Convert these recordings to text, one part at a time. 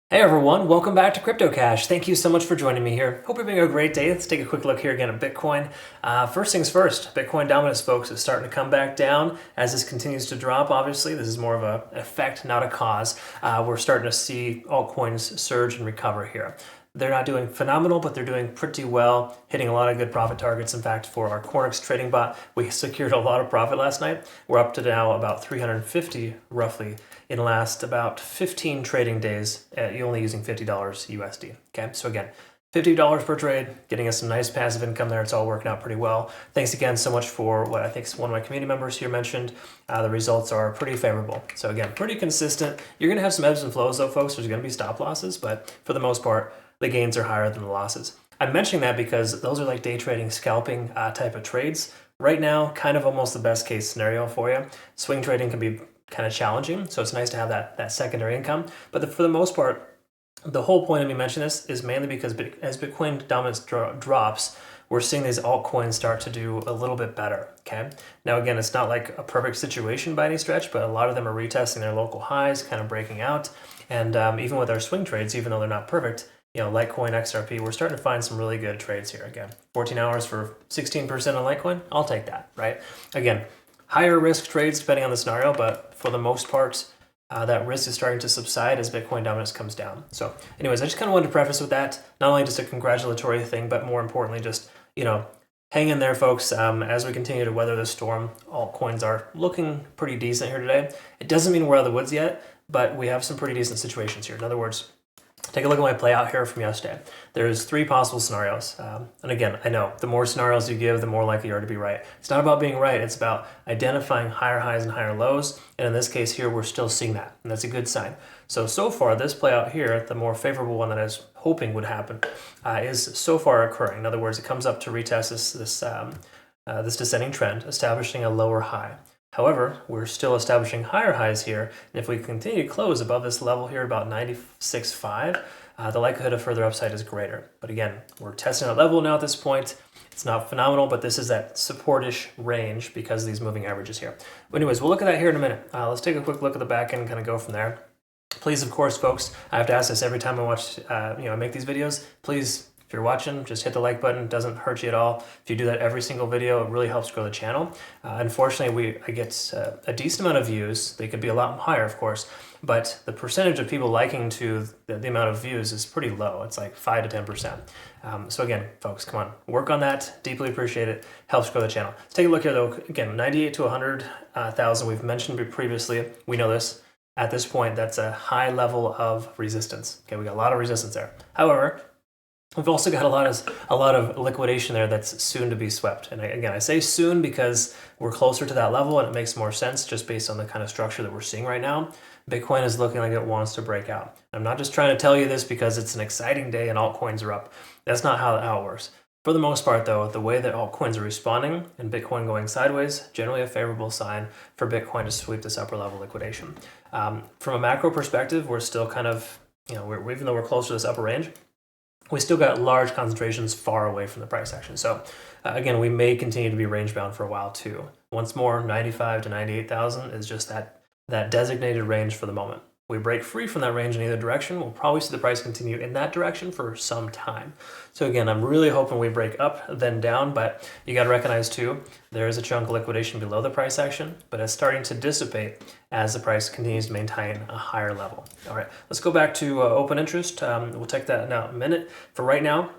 Hey everyone, welcome back to Crypto Cash. Thank you so much for joining me here. Hope you're having a great day. Let's take a quick look here again at Bitcoin. First things first, Bitcoin dominance, folks, is starting to come back down as this continues to drop. Obviously, this is more of an effect, not a cause. We're starting to see altcoins surge and recover here. They're not doing phenomenal, but they're doing pretty well, hitting a lot of good profit targets. In fact, for our Cornix trading bot, we secured a lot of profit last night. We're up to now about 350 roughly in the last about 15 trading days, you're only using $50 USD. Okay, so again, $50 per trade, getting us some nice passive income there. It's all working out pretty well. Thanks again so much for what I think one of my community members here mentioned. The results are pretty favorable. So again, pretty consistent. You're going to have some ebbs and flows though, folks. There's going to be stop losses, but for the most part, the gains are higher than the losses. I'm mentioning that because those are like day trading, scalping type of trades. Right now, kind of almost the best case scenario for you. Swing trading can be kind of challenging, so it's nice to have that secondary income. But for the most part, the whole point of me mentioning this is mainly because as Bitcoin dominance drops, we're seeing these altcoins start to do a little bit better. Okay. Now again, it's not like a perfect situation by any stretch, but a lot of them are retesting their local highs, kind of breaking out. And even with our swing trades, even though they're not perfect, Litecoin, XRP, we're starting to find some really good trades here. Again, 14 hours for 16% on Litecoin, I'll take that, right? Again, higher risk trades depending on the scenario, but for the most part, that risk is starting to subside as Bitcoin dominance comes down. So anyways, I just kind of wanted to preface with that, not only just a congratulatory thing, but more importantly, just, hang in there, folks. As we continue to weather this storm, altcoins are looking pretty decent here today. It doesn't mean we're out of the woods yet, but we have some pretty decent situations here. In other words, take a look at my play out here from yesterday. There's 3 possible scenarios. And again, I know the more scenarios you give, the more likely you are to be right. It's not about being right. It's about identifying higher highs and higher lows. And in this case here, we're still seeing that. And that's a good sign. So far, this play out here, the more favorable one that I was hoping would happen, is so far occurring. In other words, it comes up to retest this descending trend, establishing a lower high. However, we're still establishing higher highs here, and if we continue to close above this level here, about 96.5, the likelihood of further upside is greater. But again, we're testing that level now at this point. It's not phenomenal, but this is that support-ish range because of these moving averages here. But anyways, we'll look at that here in a minute. Let's take a quick look at the back end and kind of go from there. Please, of course, folks, I have to ask this every time I watch, I make these videos. Please, if you're watching, just hit the like button. It doesn't hurt you at all. If you do that every single video, it really helps grow the channel. Unfortunately, I get a decent amount of views. They could be a lot higher, of course, but the percentage of people liking to the amount of views is pretty low. It's like 5 to 10%. So again, folks, come on, work on that. Deeply appreciate it. Helps grow the channel. Let's take a look here, though. Again, 98 to 100,000. We've mentioned previously. We know this. At this point, that's a high level of resistance. Okay, we got a lot of resistance there. However, we've also got a lot of liquidation there that's soon to be swept. And again, I say soon because we're closer to that level and it makes more sense just based on the kind of structure that we're seeing right now. Bitcoin is looking like it wants to break out. I'm not just trying to tell you this because it's an exciting day and altcoins are up. That's not how it works. For the most part, though, the way that altcoins are responding and Bitcoin going sideways, generally a favorable sign for Bitcoin to sweep this upper level liquidation. From a macro perspective, we're still kind of, even though we're close to this upper range, we still got large concentrations far away from the price action. So again, we may continue to be range bound for a while too. Once more, 95 to 98,000 is just that designated range for the moment. We break free from that range in either direction, we'll probably see the price continue in that direction for some time. So again, I'm really hoping we break up, then down, but you got to recognize too, there is a chunk of liquidation below the price action, but it's starting to dissipate as the price continues to maintain a higher level. All right, let's go back to open interest. We'll take that now in a minute. For right now,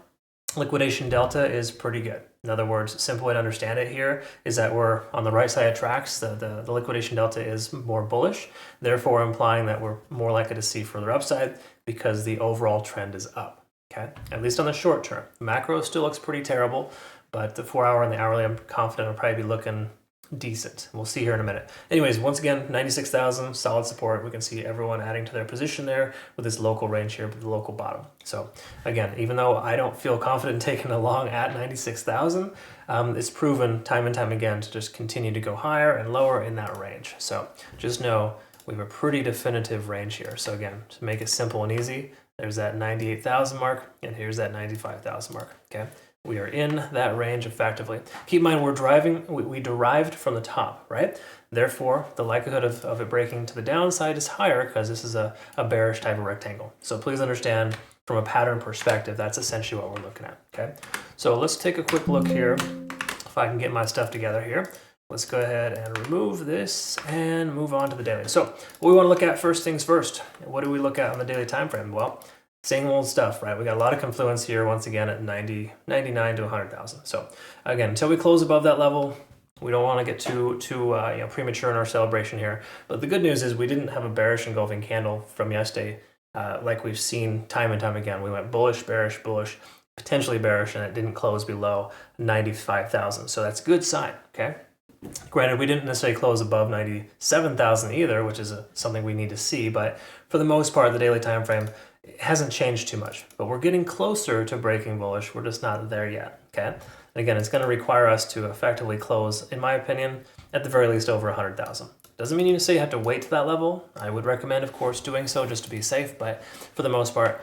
liquidation delta is pretty good. In other words, simple way to understand it here is that we're on the right side of tracks. The liquidation delta is more bullish, therefore implying that we're more likely to see further upside because the overall trend is up. Okay, at least on the short term. Macro still looks pretty terrible, but the 4-hour and the hourly, I'm confident will probably be looking decent. We'll see here in a minute. Anyways, once again, 96,000, solid support. We can see everyone adding to their position there with this local range here, but the local bottom. So again, even though I don't feel confident in taking a long at 96,000, it's proven time and time again to just continue to go higher and lower in that range. So just know we have a pretty definitive range here. So again, to make it simple and easy, there's that 98,000 mark, and here's that 95,000 mark, okay? We are in that range effectively. Keep in mind, we derived from the top, right? Therefore, the likelihood of it breaking to the downside is higher because this is a bearish type of rectangle. So please understand, from a pattern perspective, that's essentially what we're looking at, okay? So let's take a quick look here. If I can get my stuff together here. Let's go ahead and remove this and move on to the daily. So what we want to look at, first things first. What do we look at on the daily time frame? Well, same old stuff, right? We got a lot of confluence here once again at 99 to 100,000. So again, until we close above that level, we don't want to get too premature in our celebration here. But the good news is we didn't have a bearish engulfing candle from yesterday, like we've seen time and time again. We went bullish, bearish, bullish, potentially bearish, and it didn't close below 95,000. So that's a good sign, okay? Granted, we didn't necessarily close above 97,000 either, which is something we need to see, but for the most part, the daily time frame hasn't changed too much. But we're getting closer to breaking bullish. We're just not there yet, okay? And again, it's going to require us to effectively close, in my opinion, at the very least over 100,000. Doesn't mean you say you have to wait to that level. I would recommend, of course, doing so just to be safe, but for the most part,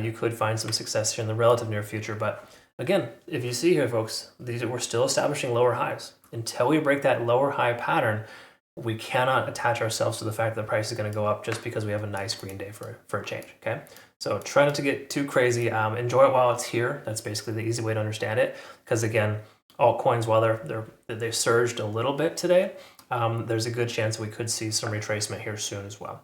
you could find some success here in the relative near future. But again, if you see here, folks, we're still establishing lower highs. Until we break that lower high pattern, we cannot attach ourselves to the fact that the price is going to go up just because we have a nice green day for a change, okay? So try not to get too crazy. Enjoy it while it's here. That's basically the easy way to understand it. Because again, altcoins, while they've surged a little bit today, there's a good chance we could see some retracement here soon as well.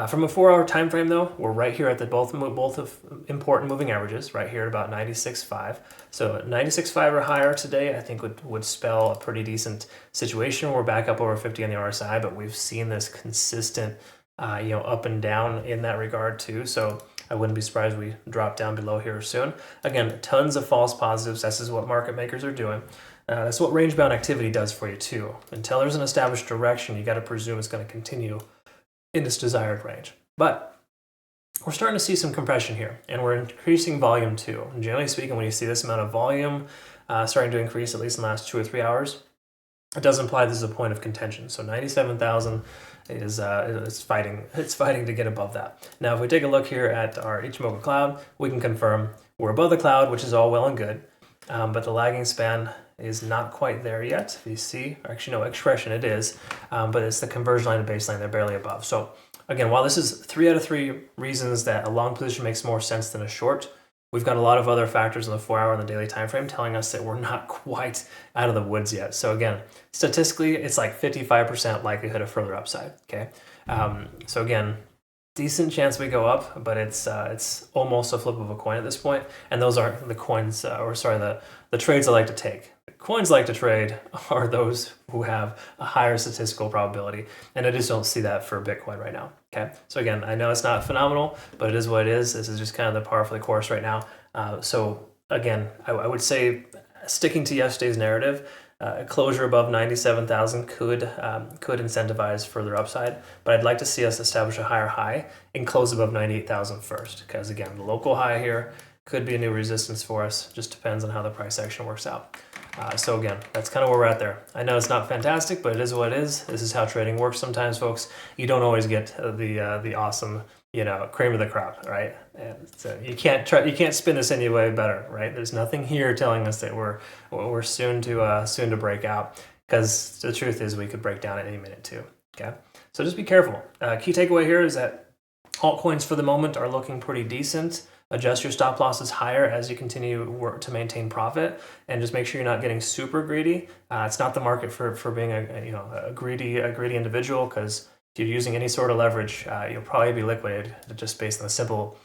From a 4-hour time frame, though, we're right here at the both of important moving averages, right here at about 96.5. So 96.5 or higher today, I think would spell a pretty decent situation. We're back up over 50 on the RSI, but we've seen this consistent, up and down in that regard too. So I wouldn't be surprised we drop down below here soon. Again, tons of false positives. This is what market makers are doing. That's what range-bound activity does for you too. Until there's an established direction, you got to presume it's going to continue in this desired range. But we're starting to see some compression here, and we're increasing volume too. And generally speaking, when you see this amount of volume starting to increase, at least in the last 2 or 3 hours, it does imply this is a point of contention. So 97,000 is fighting. It's fighting to get above that. Now, if we take a look here at our Ichimoku cloud, we can confirm we're above the cloud, which is all well and good, but the lagging span is not quite there yet. If you see, or actually no, expression it is, but it's the conversion line to baseline. They're barely above. So again, while this is 3 out of 3 reasons that a long position makes more sense than a short, we've got a lot of other factors in the 4-hour and the daily time frame telling us that we're not quite out of the woods yet. So again, statistically, it's like 55% likelihood of further upside. Okay, so again, decent chance we go up, but it's almost a flip of a coin at this point. And those aren't the coins, the trades I like to take. The coins I like to trade are those who have a higher statistical probability, and I just don't see that for Bitcoin right now. Okay, so again, I know it's not phenomenal, but it is what it is. This is just kind of the par for the course right now. So again, I would say sticking to yesterday's narrative, a closure above 97,000 could incentivize further upside, but I'd like to see us establish a higher high and close above 98,000 first, because again, the local high here could be a new resistance for us. Just depends on how the price action works out. So again, that's kind of where we're at there. I know it's not fantastic, but it is what it is. This is how trading works sometimes, folks. You don't always get the awesome, cream of the crop, right? And so you can't spin this any way better, right? There's nothing here telling us that we're soon to break out, because the truth is we could break down at any minute too. Okay, so just be careful. Key takeaway here is that altcoins for the moment are looking pretty decent. Adjust your stop losses higher as you continue work to maintain profit, and just make sure you're not getting super greedy. It's not the market for being a greedy individual, because if you're using any sort of leverage, you'll probably be liquidated just based on the simple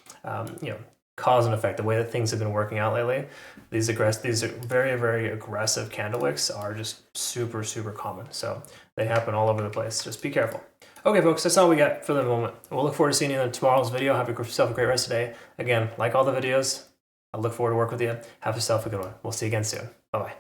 cause and effect. The way that things have been working out lately, these very, very aggressive candle wicks are just super, super common. So they happen all over the place. Just be careful. Okay, folks, that's all we got for the moment. We'll look forward to seeing you in tomorrow's video. Have yourself a great rest of the day. Again, like all the videos, I look forward to working with you. Have yourself a good one. We'll see you again soon. Bye-bye.